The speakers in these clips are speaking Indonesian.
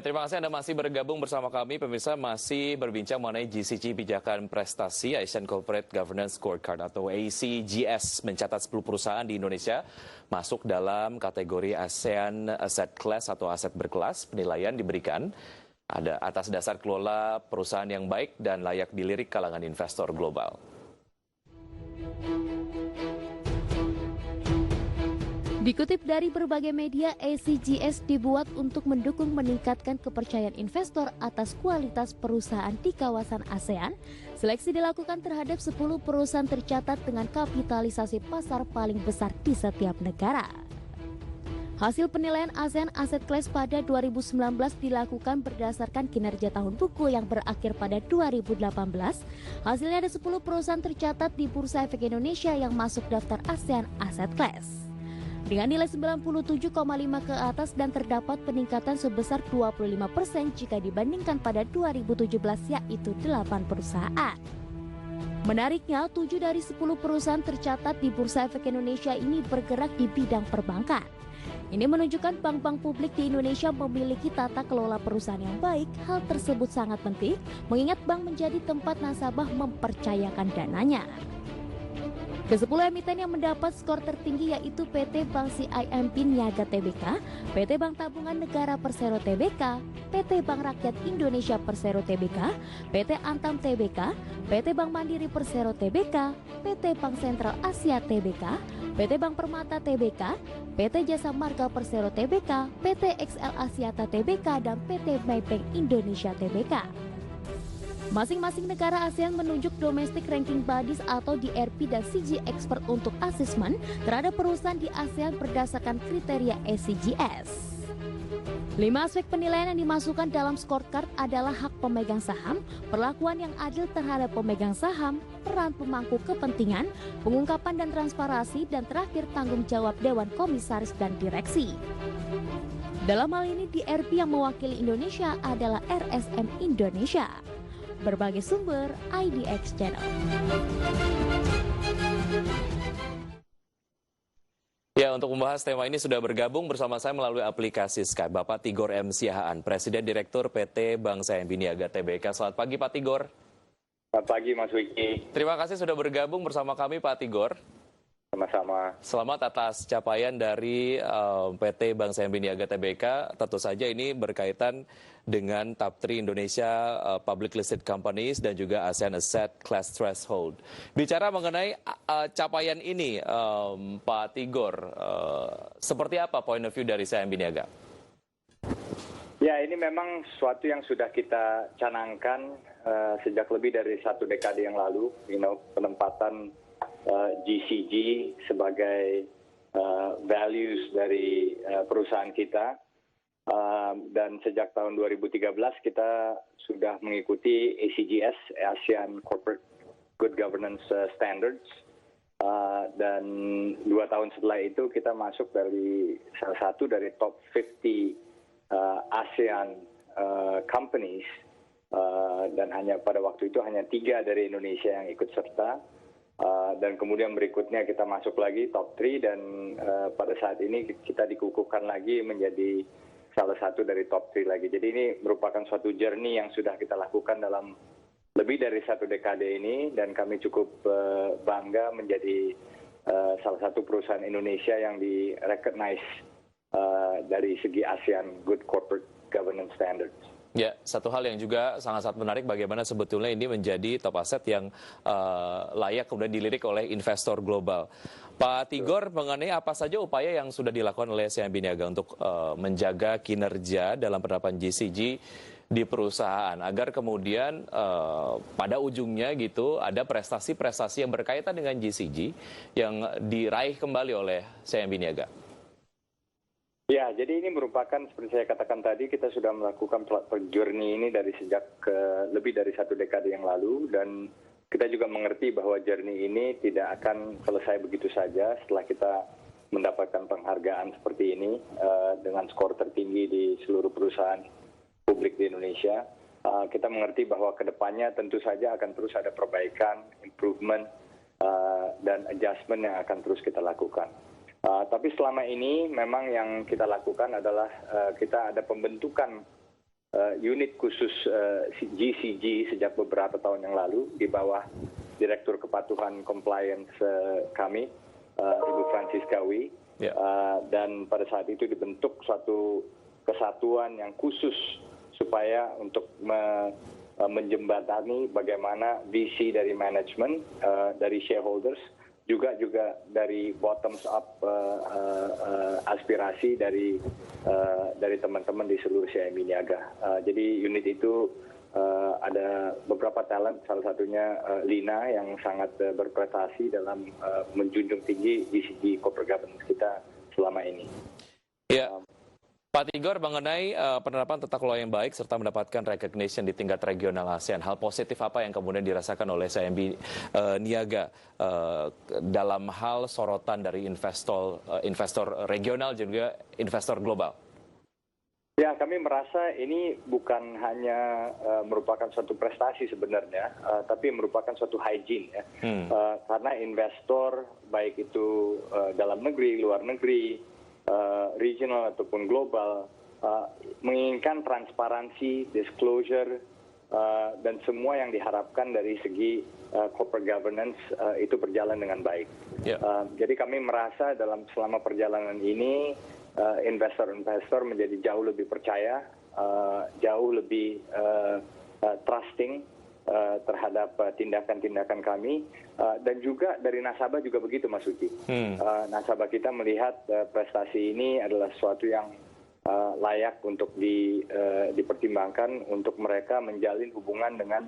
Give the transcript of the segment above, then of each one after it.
Ya, terima kasih Anda masih bergabung bersama kami. Pemirsa masih berbincang mengenai GCG Pijakan Prestasi Asian Corporate Governance Scorecard atau ACGS mencatat 10 perusahaan di Indonesia masuk dalam kategori ASEAN Asset Class atau aset berkelas. Penilaian diberikan ada atas dasar kelola perusahaan yang baik dan layak dilirik kalangan investor global. Dikutip dari berbagai media, ACGS dibuat untuk mendukung meningkatkan kepercayaan investor atas kualitas perusahaan di kawasan ASEAN. Seleksi dilakukan terhadap 10 perusahaan tercatat dengan kapitalisasi pasar paling besar di setiap negara. Hasil penilaian ASEAN Asset Class pada 2019 dilakukan berdasarkan kinerja tahun buku yang berakhir pada 2018. Hasilnya ada 10 perusahaan tercatat di Bursa Efek Indonesia yang masuk daftar ASEAN Asset Class. Dengan nilai 97,5 ke atas dan terdapat peningkatan sebesar 25% jika dibandingkan pada 2017 yaitu 8 perusahaan. Menariknya, 7 dari 10 perusahaan tercatat di Bursa Efek Indonesia ini bergerak di bidang perbankan. Ini menunjukkan bank-bank publik di Indonesia memiliki tata kelola perusahaan yang baik. Hal tersebut sangat penting mengingat bank menjadi tempat nasabah mempercayakan dananya. Ke-10 emiten yang mendapat skor tertinggi yaitu PT Bank CIMB Niaga Tbk, PT Bank Tabungan Negara Persero Tbk, PT Bank Rakyat Indonesia Persero Tbk, PT Antam Tbk, PT Bank Mandiri Persero Tbk, PT Bank Sentral Asia Tbk, PT Bank Permata Tbk, PT Jasa Marga Persero Tbk, PT XL Asiata Tbk, dan PT Maybank Indonesia Tbk. Masing-masing negara ASEAN menunjuk Domestic Ranking Bodies atau DRP dan CG Expert untuk asesmen terhadap perusahaan di ASEAN berdasarkan kriteria ACGS. 5 aspek penilaian yang dimasukkan dalam scorecard adalah hak pemegang saham, perlakuan yang adil terhadap pemegang saham, peran pemangku kepentingan, pengungkapan dan transparansi, dan terakhir tanggung jawab Dewan Komisaris dan Direksi. Dalam hal ini DRP yang mewakili Indonesia adalah RSM Indonesia. Berbagai sumber IDX Channel. Ya, untuk membahas tema ini sudah bergabung bersama saya melalui aplikasi Skype Bapak Tigor M. Siahaan, Presiden Direktur PT Bank CIMB Niaga Tbk. Selamat pagi Pak Tigor. Selamat pagi Mas Wiki. Terima kasih sudah bergabung bersama kami Pak Tigor. Sama-sama. Selamat atas capaian dari PT Bank CIMB Niaga Tbk. Tentu saja ini berkaitan dengan top 3 Indonesia Public Listed Companies dan juga ASEAN Asset Class Threshold. Bicara mengenai capaian ini, Pak Tigor, seperti apa point of view dari CIMB Niaga? Ya, ini memang sesuatu yang sudah kita canangkan sejak lebih dari 1 dekade yang lalu, penempatan GCG sebagai values dari perusahaan kita. Dan sejak tahun 2013 kita sudah mengikuti ACGS, ASEAN Corporate Good Governance Standards. Dan 2 tahun setelah itu kita masuk dari salah satu dari top 50 ASEAN companies. Dan pada waktu itu hanya 3 dari Indonesia yang ikut serta. Dan kemudian berikutnya kita masuk lagi top 3 dan pada saat ini kita dikukuhkan lagi menjadi salah satu dari top 3 lagi. Jadi ini merupakan suatu journey yang sudah kita lakukan dalam lebih dari 1 dekade ini dan kami cukup bangga menjadi salah satu perusahaan Indonesia yang di-recognize dari segi ASEAN Good Corporate Governance Standards. Ya, satu hal yang juga sangat-sangat menarik bagaimana sebetulnya ini menjadi top aset yang layak kemudian dilirik oleh investor global. Pak Tigor, mengenai apa saja upaya yang sudah dilakukan oleh CIMB Niaga untuk menjaga kinerja dalam penerapan GCG di perusahaan agar kemudian pada ujungnya gitu ada prestasi-prestasi yang berkaitan dengan GCG yang diraih kembali oleh CIMB Niaga. Ya, jadi ini merupakan seperti saya katakan tadi, kita sudah melakukan journey ini dari sejak lebih dari 1 dekade yang lalu dan kita juga mengerti bahwa journey ini tidak akan selesai begitu saja setelah kita mendapatkan penghargaan seperti ini dengan skor tertinggi di seluruh perusahaan publik di Indonesia. Kita mengerti bahwa kedepannya tentu saja akan terus ada perbaikan, improvement, dan adjustment yang akan terus kita lakukan. Tapi selama ini memang yang kita lakukan adalah kita ada pembentukan unit khusus GCG sejak beberapa tahun yang lalu di bawah Direktur Kepatuhan Compliance kami, Ibu Francisca Wi. Ya. Dan pada saat itu dibentuk suatu kesatuan yang khusus supaya untuk menjembatani bagaimana visi dari manajemen, dari shareholders, juga dari bottoms up aspirasi dari teman-teman di seluruh CIMB Niaga. Jadi unit itu ada beberapa talent, salah satunya Lina yang sangat berprestasi dalam menjunjung tinggi GCG corporate governance kita selama ini. Ya. Pak Tigor, mengenai penerapan tata kelola yang baik serta mendapatkan recognition di tingkat regional ASEAN, hal positif apa yang kemudian dirasakan oleh CIMB Niaga dalam hal sorotan dari investor regional dan juga investor global? Ya, kami merasa ini bukan hanya merupakan suatu prestasi sebenarnya, tapi merupakan suatu hygiene ya. Karena investor baik itu dalam negeri, luar negeri, regional ataupun global menginginkan transparansi, disclosure, dan semua yang diharapkan dari segi corporate governance itu berjalan dengan baik. Yeah. Jadi kami merasa selama perjalanan ini investor-investor menjadi jauh lebih percaya, jauh lebih trusting terhadap tindakan-tindakan kami, dan juga dari nasabah juga begitu, Mas Uci. Nasabah kita melihat prestasi ini adalah sesuatu yang layak untuk dipertimbangkan untuk mereka menjalin hubungan dengan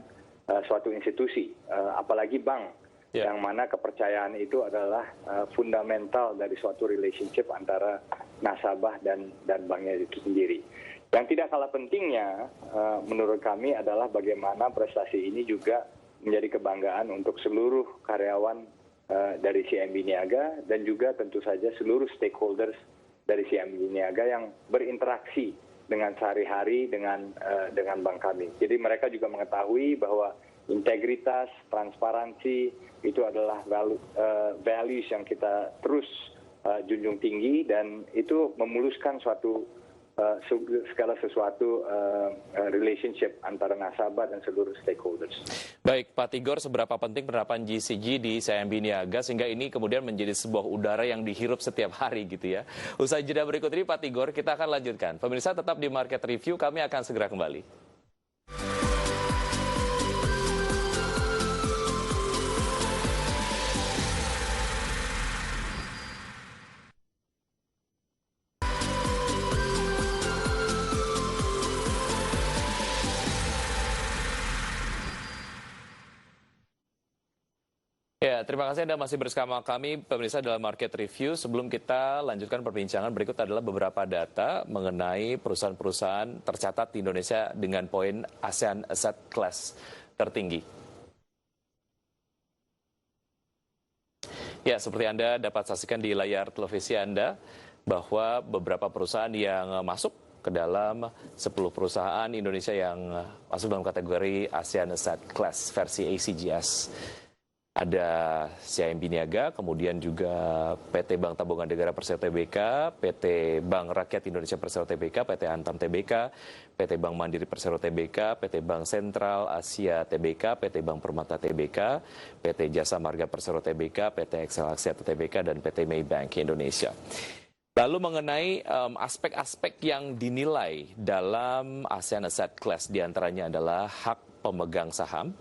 suatu institusi, apalagi bank. Yeah. Yang mana kepercayaan itu adalah fundamental dari suatu relationship antara nasabah dan banknya itu sendiri. Yang tidak kalah pentingnya menurut kami adalah bagaimana prestasi ini juga menjadi kebanggaan untuk seluruh karyawan dari CIMB Niaga dan juga tentu saja seluruh stakeholders dari CIMB Niaga yang berinteraksi dengan sehari-hari dengan bank kami. Jadi mereka juga mengetahui bahwa integritas, transparansi itu adalah values yang kita terus junjung tinggi, dan itu memuluskan segala sesuatu relationship antara nasabah dan seluruh stakeholders. Baik, Pak Tigor, seberapa penting penerapan GCG di CIMB Niaga sehingga ini kemudian menjadi sebuah udara yang dihirup setiap hari gitu ya. Usai jeda berikut ini Pak Tigor, kita akan lanjutkan. Pemirsa tetap di Market Review, kami akan segera kembali. Ya, terima kasih Anda masih bersama kami, pemirsa, dalam Market Review. Sebelum kita lanjutkan perbincangan, berikut adalah beberapa data mengenai perusahaan-perusahaan tercatat di Indonesia dengan poin ASEAN Asset Class tertinggi. Ya, seperti Anda dapat saksikan di layar televisi Anda, bahwa beberapa perusahaan yang masuk ke dalam 10 perusahaan Indonesia yang masuk dalam kategori ASEAN Asset Class versi ACGS. Ada CIMB Niaga, kemudian juga PT Bank Tabungan Negara Persero Tbk, PT Bank Rakyat Indonesia Persero Tbk, PT Antam Tbk, PT Bank Mandiri Persero Tbk, PT Bank Sentral Asia Tbk, PT Bank Permata Tbk, PT Jasa Marga Persero Tbk, PT Excel Axiata Tbk, dan PT Maybank Indonesia. Lalu mengenai aspek-aspek yang dinilai dalam ASEAN Asset Class, diantaranya adalah hak pemegang saham,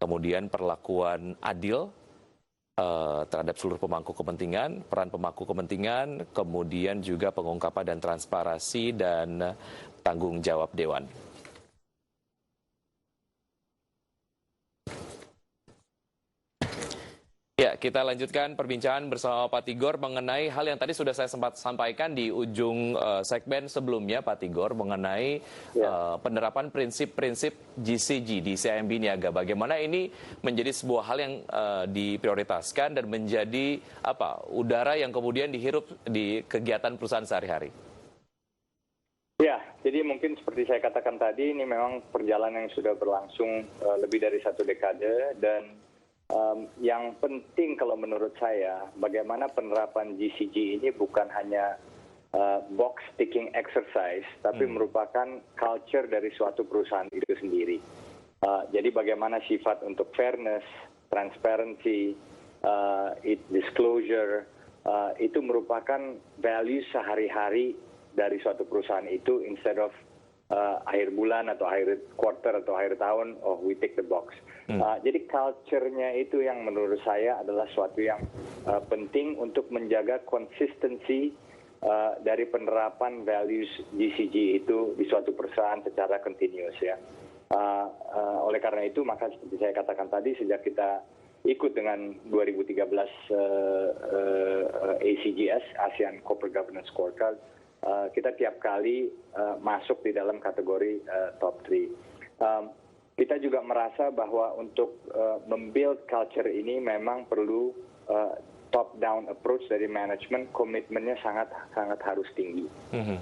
kemudian perlakuan adil terhadap seluruh pemangku kepentingan, peran pemangku kepentingan, kemudian juga pengungkapan dan transparansi dan tanggung jawab dewan. Ya, kita lanjutkan perbincangan bersama Pak Tigor mengenai hal yang tadi sudah saya sempat sampaikan di ujung segmen sebelumnya, Pak Tigor, mengenai penerapan prinsip-prinsip GCG di CIMB Niaga. Bagaimana ini menjadi sebuah hal yang diprioritaskan dan menjadi udara yang kemudian dihirup di kegiatan perusahaan sehari-hari. Ya, jadi mungkin seperti saya katakan tadi, ini memang perjalanan yang sudah berlangsung lebih dari 1 dekade, dan yang penting kalau menurut saya, bagaimana penerapan GCG ini bukan hanya box ticking exercise, tapi merupakan culture dari suatu perusahaan itu sendiri. Jadi bagaimana sifat untuk fairness, transparency, disclosure, itu merupakan value sehari-hari dari suatu perusahaan itu, instead of akhir bulan atau akhir quarter atau akhir tahun, oh we tick the box. Jadi culture-nya itu yang menurut saya adalah suatu yang penting untuk menjaga konsistensi dari penerapan values GCG itu di suatu perusahaan secara continuous ya. Oleh karena itu, maka seperti saya katakan tadi, sejak kita ikut dengan 2013 ACGS, ASEAN Corporate Governance Scorecard, kita tiap kali masuk di dalam kategori top 3. Kita juga merasa bahwa untuk membuild culture ini memang perlu top-down approach dari manajemen, komitmennya sangat harus tinggi.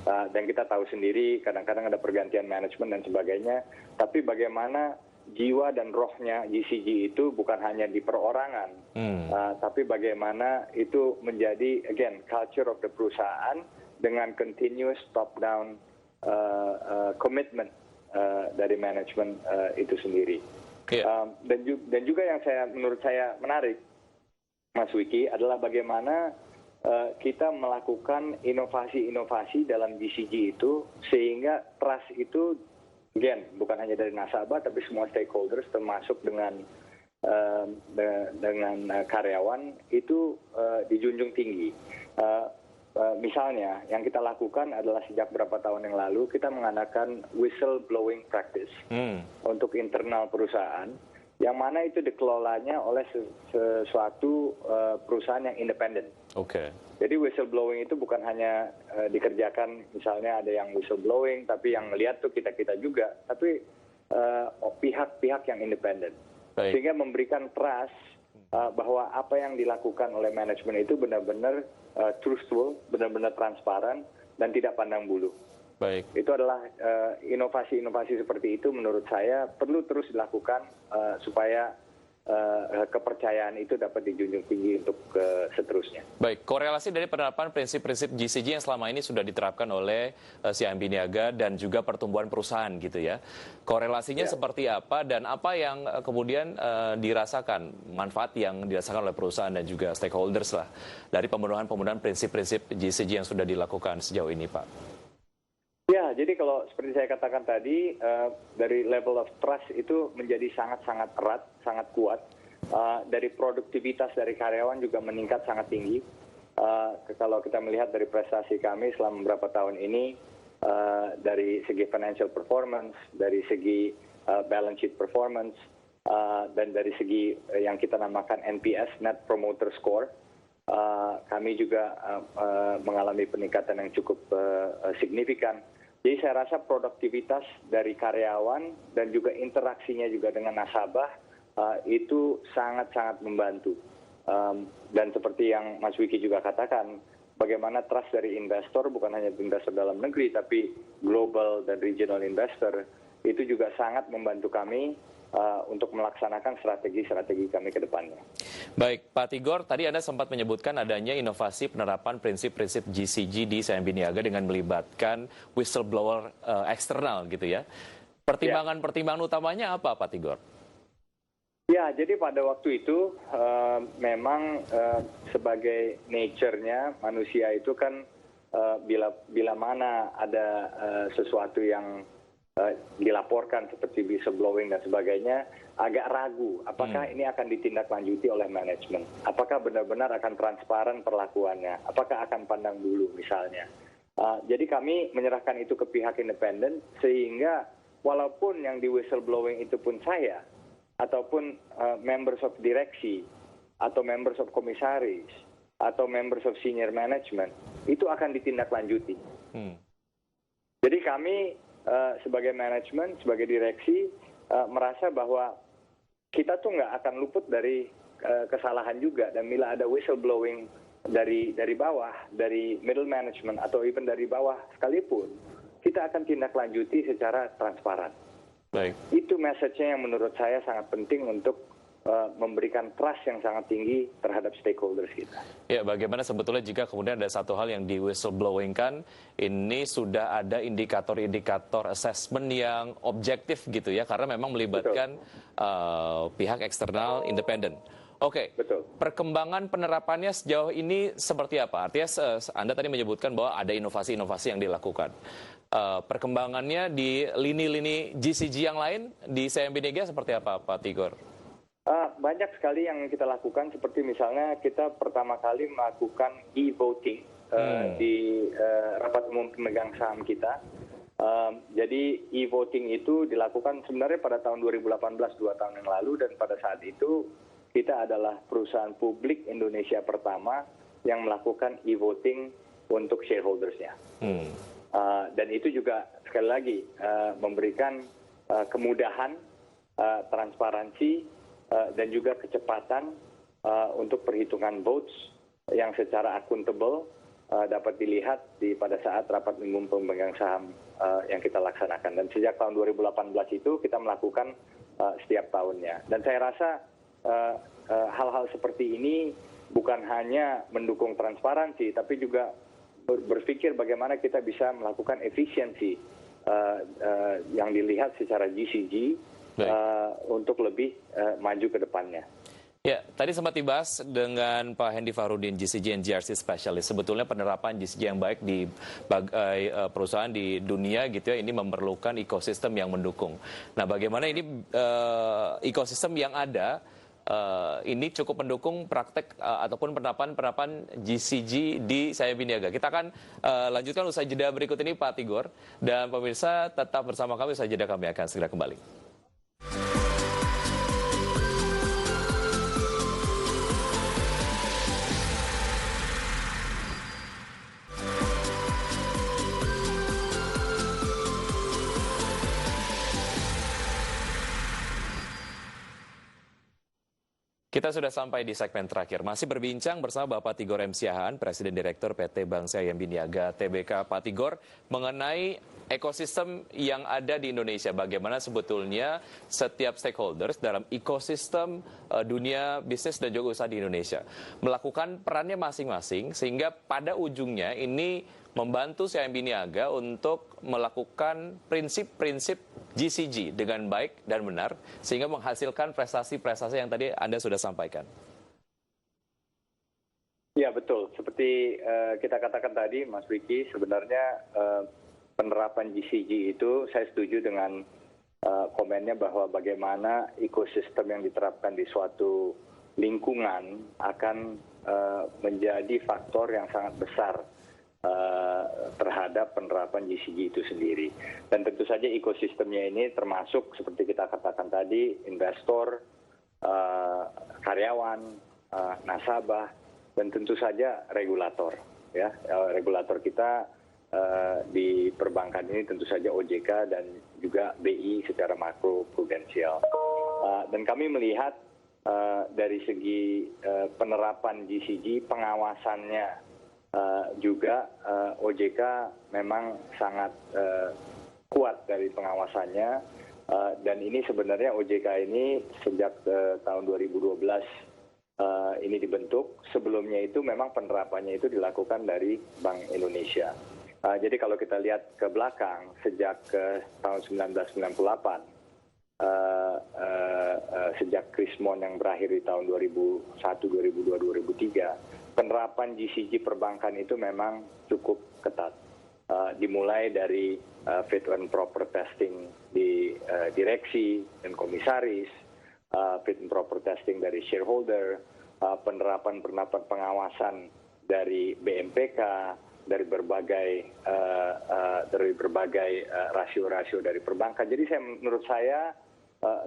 Dan kita tahu sendiri, kadang-kadang ada pergantian manajemen dan sebagainya, tapi bagaimana jiwa dan rohnya GCG itu bukan hanya di perorangan, tapi bagaimana itu menjadi, again, culture of the perusahaan dengan continuous top-down commitment dari manajemen itu sendiri. Dan juga yang menurut saya menarik, Mas Wiki, adalah bagaimana kita melakukan inovasi-inovasi dalam GCG itu, sehingga trust itu, again, bukan hanya dari nasabah, tapi semua stakeholders, termasuk dengan karyawan, itu dijunjung tinggi. Misalnya, yang kita lakukan adalah sejak beberapa tahun yang lalu, kita mengadakan whistleblowing practice untuk internal perusahaan, yang mana itu dikelolanya oleh sesuatu perusahaan yang independen. Jadi whistleblowing itu bukan hanya dikerjakan, misalnya ada yang whistleblowing, tapi yang melihat tuh kita-kita juga, tapi pihak-pihak yang independen. Sehingga memberikan trust bahwa apa yang dilakukan oleh manajemen itu benar-benar truthful, benar-benar transparan, dan tidak pandang bulu. Itu adalah inovasi-inovasi seperti itu menurut saya perlu terus dilakukan supaya kepercayaan itu dapat dijunjung tinggi untuk seterusnya. Baik, korelasi dari penerapan prinsip-prinsip GCG yang selama ini sudah diterapkan oleh CIMB Niaga dan juga pertumbuhan perusahaan gitu ya. Korelasinya seperti apa dan apa yang kemudian dirasakan, manfaat yang dirasakan oleh perusahaan dan juga stakeholders lah dari pemenuhan prinsip-prinsip GCG yang sudah dilakukan sejauh ini, Pak? Ya, jadi kalau seperti saya katakan tadi, dari level of trust itu menjadi sangat-sangat erat, sangat kuat. Dari produktivitas dari karyawan juga meningkat sangat tinggi. Kalau kita melihat dari prestasi kami selama beberapa tahun ini, dari segi financial performance, dari segi balance sheet performance, dan dari segi yang kita namakan NPS, Net Promoter Score, kami juga mengalami peningkatan yang cukup signifikan. Jadi saya rasa produktivitas dari karyawan dan juga interaksinya juga dengan nasabah itu sangat-sangat membantu. Dan seperti yang Mas Wiki juga katakan, bagaimana trust dari investor, bukan hanya investor dalam negeri, tapi global dan regional investor, itu juga sangat membantu kami untuk melaksanakan strategi-strategi kami ke depannya. Baik, Pak Tigor, tadi Anda sempat menyebutkan adanya inovasi penerapan prinsip-prinsip GCG di CIMB Niaga dengan melibatkan whistleblower eksternal gitu ya. Pertimbangan utamanya apa, Pak Tigor? Ya, jadi pada waktu itu memang sebagai nature-nya manusia itu kan bila mana ada sesuatu yang dilaporkan seperti whistleblowing dan sebagainya, agak ragu apakah ini akan ditindaklanjuti oleh manajemen, apakah benar-benar akan transparan perlakuannya, apakah akan pandang bulu misalnya. Jadi kami menyerahkan itu ke pihak independen, sehingga walaupun yang di whistleblowing itu pun saya, ataupun members of direksi, atau members of komisaris, atau members of senior management, itu akan ditindaklanjuti. Jadi kami sebagai manajemen, sebagai direksi, merasa bahwa kita tuh nggak akan luput dari kesalahan juga. Dan bila ada whistleblowing dari bawah, dari middle management, atau even dari bawah sekalipun, kita akan tindak lanjuti secara transparan. Itu message-nya yang menurut saya sangat penting untuk memberikan trust yang sangat tinggi terhadap stakeholders kita. Ya, bagaimana sebetulnya jika kemudian ada satu hal yang di whistleblowing-kan, ini sudah ada indikator-indikator assessment yang objektif gitu ya, karena memang melibatkan pihak eksternal independen. Oke, Betul. perkembangan penerapannya sejauh ini seperti apa? Artinya Anda tadi menyebutkan bahwa ada inovasi-inovasi yang dilakukan. Perkembangannya di lini-lini GCG yang lain di CIMB Niaga seperti apa, Pak Tigor? Banyak sekali yang kita lakukan, seperti misalnya kita pertama kali melakukan e-voting di rapat umum pemegang saham kita. Jadi e-voting itu dilakukan sebenarnya pada tahun 2018, 2 tahun yang lalu, dan pada saat itu kita adalah perusahaan publik Indonesia pertama yang melakukan e-voting untuk shareholders-nya. Dan itu juga sekali lagi memberikan kemudahan, transparansi, dan juga kecepatan untuk perhitungan votes yang secara akuntabel dapat dilihat pada saat rapat umum pemegang saham yang kita laksanakan. Dan sejak tahun 2018 itu kita melakukan setiap tahunnya. Dan saya rasa hal-hal seperti ini bukan hanya mendukung transparansi, tapi juga berpikir bagaimana kita bisa melakukan efisiensi yang dilihat secara GCG untuk lebih maju ke depannya. Ya, tadi sempat dibahas dengan Pak Hendy Fahrudin, GCG and GRC Specialist. Sebetulnya penerapan GCG yang baik di perusahaan di dunia gitu ya, ini memerlukan ekosistem yang mendukung. Nah, bagaimana ini ekosistem yang ada ini cukup mendukung praktek ataupun penerapan GCG di CIMB Niaga. Kita akan lanjutkan usai jeda berikut ini, Pak Tigor. Dan pemirsa tetap bersama kami, usai jeda kami akan segera kembali. Kita sudah sampai di segmen terakhir. Masih berbincang bersama Bapak Tigor M. Siahaan, Presiden Direktur PT Bank CIMB Niaga Tbk. Pak Tigor, mengenai ekosistem yang ada di Indonesia, bagaimana sebetulnya setiap stakeholders dalam ekosistem dunia bisnis dan juga usaha di Indonesia melakukan perannya masing-masing, sehingga pada ujungnya ini membantu CIMB Niaga untuk melakukan prinsip-prinsip GCG dengan baik dan benar, sehingga menghasilkan prestasi-prestasi yang tadi Anda sudah sampaikan. Ya, betul. Seperti kita katakan tadi, Mas Wiki, sebenarnya penerapan GCG itu saya setuju dengan komennya bahwa bagaimana ekosistem yang diterapkan di suatu lingkungan akan menjadi faktor yang sangat besar terhadap penerapan GCG itu sendiri. Dan tentu saja ekosistemnya ini termasuk seperti kita katakan tadi, investor, karyawan, nasabah, dan tentu saja regulator. Ya, regulator kita di perbankan ini tentu saja OJK dan juga BI secara makro prudensial. Dan kami melihat dari segi penerapan GCG, pengawasannya juga OJK memang sangat kuat dari pengawasannya, dan ini sebenarnya OJK ini sejak tahun 2012 ini dibentuk. Sebelumnya itu memang penerapannya itu dilakukan dari Bank Indonesia. Jadi kalau kita lihat ke belakang sejak tahun 1998, sejak Krismon yang berakhir di tahun 2001, 2002, 2003, penerapan GCG perbankan itu memang cukup ketat. Dimulai dari fit and proper testing di direksi dan komisaris, fit and proper testing dari shareholder, penerapan pengawasan dari BMPK, dari berbagai rasio-rasio dari perbankan. Jadi menurut saya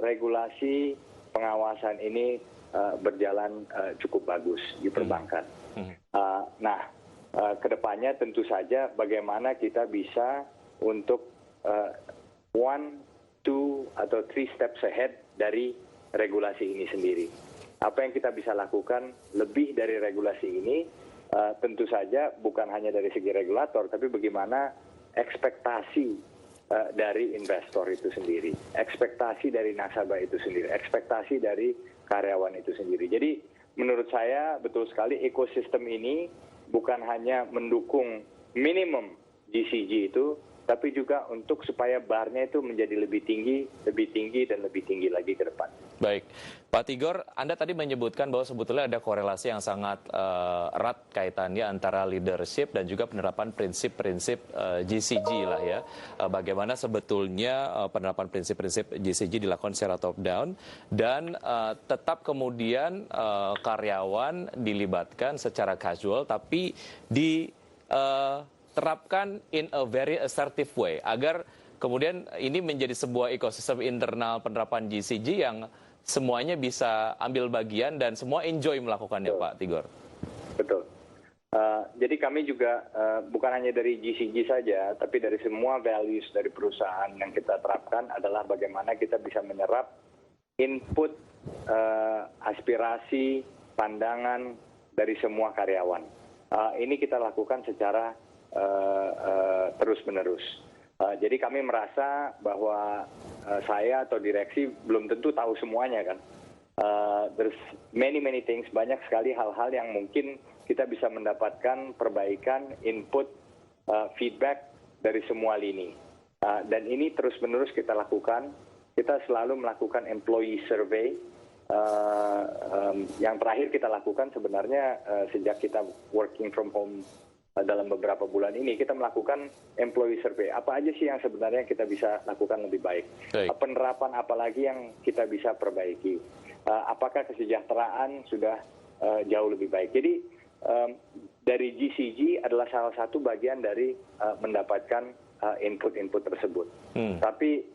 regulasi pengawasan ini berjalan cukup bagus di perbankan. Nah, kedepannya tentu saja bagaimana kita bisa untuk 1, 2, atau 3 steps ahead dari regulasi ini sendiri. Apa yang kita bisa lakukan lebih dari regulasi ini, tentu saja bukan hanya dari segi regulator, tapi bagaimana ekspektasi dari investor itu sendiri, ekspektasi dari nasabah itu sendiri, ekspektasi dari karyawan itu sendiri. Jadi menurut saya betul sekali ekosistem ini bukan hanya mendukung minimum GCG itu, tapi juga untuk supaya barnya itu menjadi lebih tinggi dan lebih tinggi lagi ke depan. Baik, Pak Tigor, Anda tadi menyebutkan bahwa sebetulnya ada korelasi yang sangat erat kaitannya antara leadership dan juga penerapan prinsip-prinsip GCG lah ya. Bagaimana sebetulnya penerapan prinsip-prinsip GCG dilakukan secara top down dan tetap kemudian karyawan dilibatkan secara casual tapi terapkan in a very assertive way agar kemudian ini menjadi sebuah ekosistem internal penerapan GCG yang semuanya bisa ambil bagian dan semua enjoy melakukannya. Betul. Pak Tigor. Betul. Jadi kami juga bukan hanya dari GCG saja, tapi dari semua values dari perusahaan yang kita terapkan adalah bagaimana kita bisa menyerap input, aspirasi, pandangan dari semua karyawan. Ini kita lakukan secara terus-menerus. Jadi kami merasa bahwa saya atau direksi belum tentu tahu semuanya kan. There's many things, banyak sekali hal-hal yang mungkin kita bisa mendapatkan perbaikan, input, feedback dari semua lini. Dan ini terus-menerus kita lakukan. Kita selalu melakukan employee survey. Yang terakhir kita lakukan sebenarnya sejak kita working from home dalam beberapa bulan ini, kita melakukan employee survey. Apa aja sih yang sebenarnya kita bisa lakukan lebih baik? Penerapan apa lagi yang kita bisa perbaiki? Apakah kesejahteraan sudah jauh lebih baik? Jadi dari GCG adalah salah satu bagian dari mendapatkan input-input tersebut. Tapi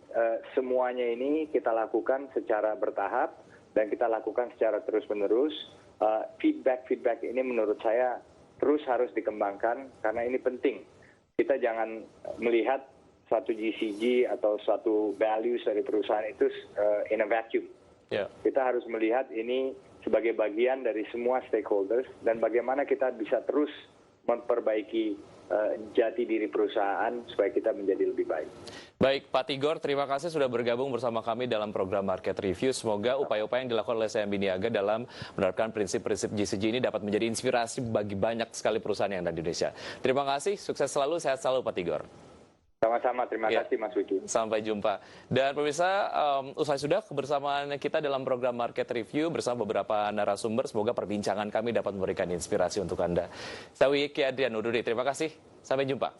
semuanya ini kita lakukan secara bertahap dan kita lakukan secara terus-menerus. Feedback ini menurut saya terus harus dikembangkan karena ini penting. Kita jangan melihat suatu GCG atau suatu values dari perusahaan itu in a vacuum. Kita harus melihat ini sebagai bagian dari semua stakeholders dan bagaimana kita bisa terus memperbaiki jati diri perusahaan supaya kita menjadi lebih baik. Baik, Pak Tigor, terima kasih sudah bergabung bersama kami dalam program Market Review. Semoga upaya-upaya yang dilakukan oleh CIMB Niaga dalam menerapkan prinsip-prinsip GCG ini dapat menjadi inspirasi bagi banyak sekali perusahaan yang ada di Indonesia. Terima kasih, sukses selalu, sehat selalu Pak Tigor. Sama-sama, terima kasih Mas Wiki. Sampai jumpa. Dan pemirsa, usai sudah kebersamaan kita dalam program Market Review bersama beberapa narasumber. Semoga perbincangan kami dapat memberikan inspirasi untuk Anda. Saya Wiki Adrian Uduri, terima kasih. Sampai jumpa.